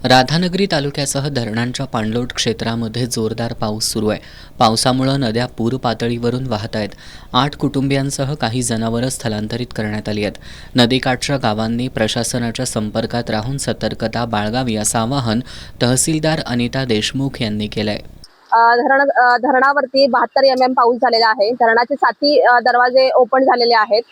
राधानगरी तालुक्यासह धरणांच्या पाणलोट क्षेत्रामध्ये जोरदार पाऊस सुरू आहे. पावसामुळे नद्या पूर पातळीवरून वाहत आहेत. 8 कुटुंबियांसह काही जनावरं स्थलांतरित करण्यात आली आहेत. नदीकाठच्या गावांनी प्रशासनाच्या संपर्कात राहून सतर्कता बाळगावी असं आवाहन तहसीलदार अनिता देशमुख यांनी केलं आहे. धरणावरती 72 mm पाऊस झालेला आहे. धरणाचे 7 दरवाजे ओपन झालेले आहेत.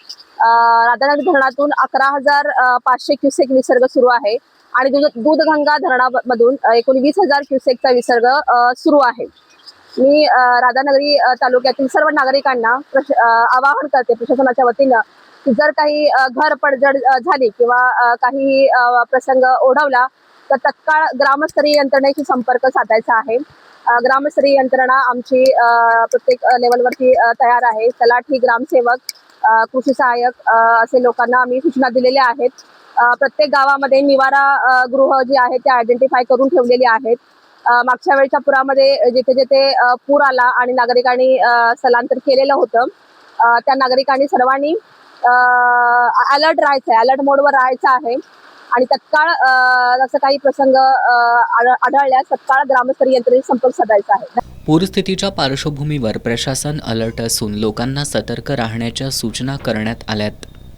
राधानगरी धरणातून 11,500 क्युसेक विसर्ग सुरू आहे आणि दूधगंगा धरणामधून 19,000 क्युसेकचा विसर्ग सुरू आहे. मी राधानगरी तालुक्यातील सर्व नागरिकांना आवाहन करते प्रशासनाच्या वतीनं की जर काही घर पडझड झाली किंवा काही प्रसंग ओढवला तर तत्काळ ग्रामस्तरीय यंत्रणेशी संपर्क साधायचा आहे. ग्रामस्तरीय यंत्रणा आमची प्रत्येक लेवलवरती तयार आहे. तलाठी, ग्रामसेवक, कृषी सहाय्यक असे लोकांना आम्ही सूचना दिलेल्या आहेत. प्रत्येक गावामध्ये निवारा गृह जी आहेत ते आयडेंटिफाय करून ठेवलेली आहेत. मागच्या वेळच्या पुरामध्ये जिथे जिथे पूर आला आणि नागरिकांनी स्थलांतर केलेलं होतं त्या नागरिकांनी सर्वांनी अलर्ट राहायचं आहे, अलर्ट मोडवर राहायचं आहे आणि तत्काळ असं काही प्रसंग आढळल्यास तत्काळ ग्रामस्तरीय यंत्रणेशी संपर्क साधायचा आहे. पूरस्थितीच्या पार्श्वभूमीवर प्रशासन अलर्ट असून लोकांना सतर्क राहण्याच्या सूचना करण्यात आल्यात.